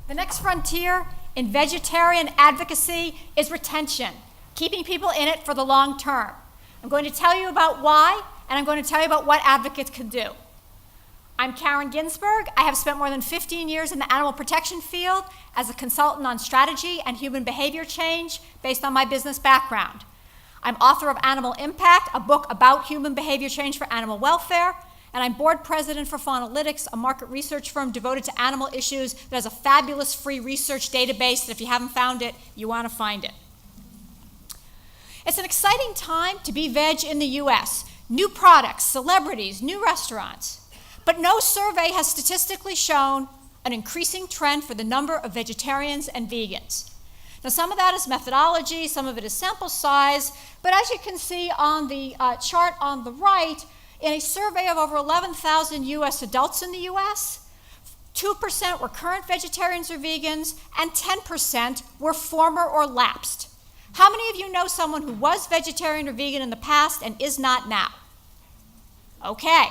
The next frontier in vegetarian advocacy is retention, keeping people in it for the long term. I'm going to tell you about why, and I'm going to tell you about what advocates can do. I'm Caryn Ginsberg. I have spent more than 15 years in the animal protection field as a consultant on strategy and human behavior change based on my business background. I'm author of Animal Impact, a book about human behavior change for animal welfare, and I'm board president for Faunalytics, a market research firm devoted to animal issues that has a fabulous free research database that if you haven't found it, you want to find it. It's an exciting time to be veg in the US. New products, celebrities, new restaurants. But no survey has statistically shown an increasing trend for the number of vegetarians and vegans. Now, some of that is methodology, some of it is sample size, but as you can see on the chart on the right, in a survey of over 11,000 US adults in the US, 2% were current vegetarians or vegans, and 10% were former or lapsed. How many of you know someone who was vegetarian or vegan in the past and is not now? Okay.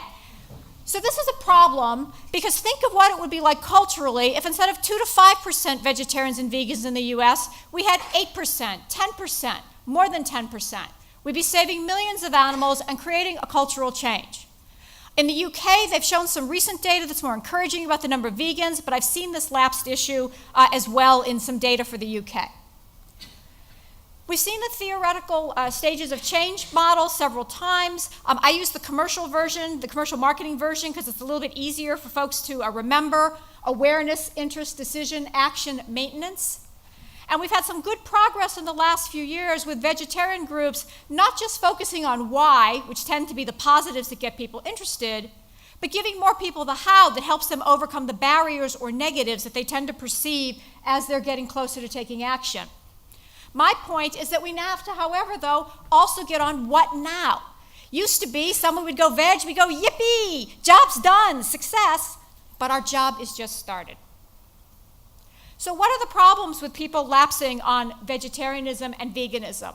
So this is a problem because think of what it would be like culturally if instead of 2 to 5% vegetarians and vegans in the US, we had 8%, 10%, more than 10%. We'd be saving millions of animals and creating a cultural change. In the UK, they've shown some recent data that's more encouraging about the number of vegans, but I've seen this lapsed issue as well in some data for the UK. We've seen the theoretical stages of change model several times. I use the commercial version, the commercial marketing version, because it's a little bit easier for folks to remember: awareness, interest, decision, action, maintenance. And we've had some good progress in the last few years with vegetarian groups, not just focusing on why, which tend to be the positives that get people interested, but giving more people the how that helps them overcome the barriers or negatives that they tend to perceive as they're getting closer to taking action. My point is that we now have to, however, though, also get on what now. Used to be someone would go veg, we go yippee, job's done, success, but our job is just started. So what are the problems with people lapsing on vegetarianism and veganism?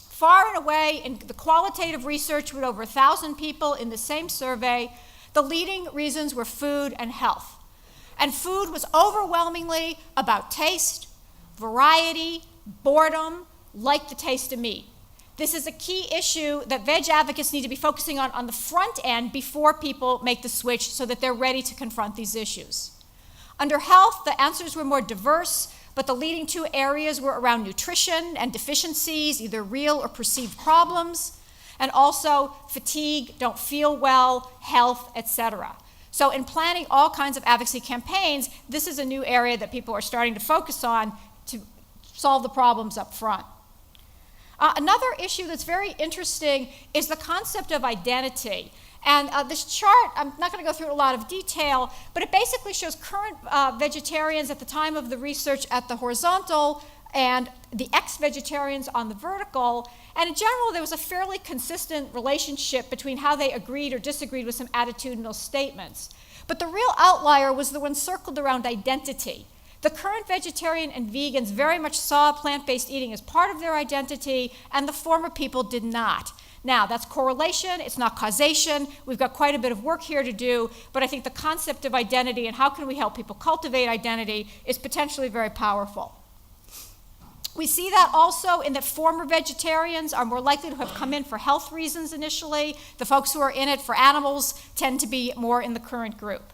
Far and away, in the qualitative research with over 1,000 people in the same survey, the leading reasons were food and health. And food was overwhelmingly about taste, variety, boredom, like the taste of meat. This is a key issue that veg advocates need to be focusing on the front end before people make the switch so that they're ready to confront these issues. Under health, the answers were more diverse, but the leading two areas were around nutrition and deficiencies, either real or perceived problems, and also fatigue, don't feel well, health, etc. So in planning all kinds of advocacy campaigns, this is a new area that people are starting to focus on to solve the problems up front. Another issue that's very interesting is the concept of identity. And this chart, I'm not going to go through a lot of detail, but it basically shows current vegetarians at the time of the research at the horizontal and the ex-vegetarians on the vertical. And in general, there was a fairly consistent relationship between how they agreed or disagreed with some attitudinal statements. But the real outlier was the one circled around identity. The current vegetarian and vegans very much saw plant-based eating as part of their identity, and the former people did not. Now, that's correlation, it's not causation. We've got quite a bit of work here to do, but I think the concept of identity and how can we help people cultivate identity is potentially very powerful. We see that also in that former vegetarians are more likely to have come in for health reasons initially. The folks who are in it for animals tend to be more in the current group.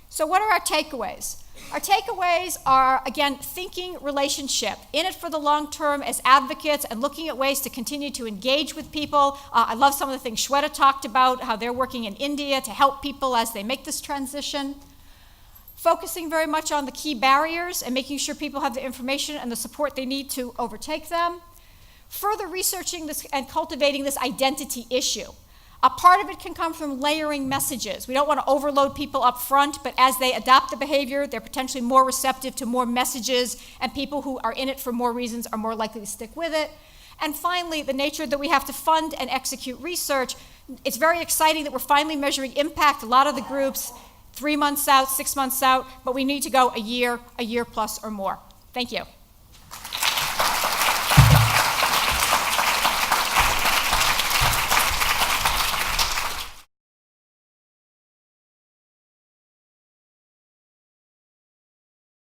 So what are our takeaways? Our takeaways are, again, thinking relationship, in it for the long term as advocates and looking at ways to continue to engage with people. I love some of the things Shweta talked about, how they're working in India to help people as they make this transition. Focusing very much on the key barriers and making sure people have the information and the support they need to overtake them. Further researching this and cultivating this identity issue. A part of it can come from layering messages. We don't want to overload people up front, but as they adopt the behavior, they're potentially more receptive to more messages, and people who are in it for more reasons are more likely to stick with it. And finally, the nature that we have to fund and execute research. It's very exciting that we're finally measuring impact. A lot of the groups, 3 months out, 6 months out, but we need to go a year plus or more. Thank you.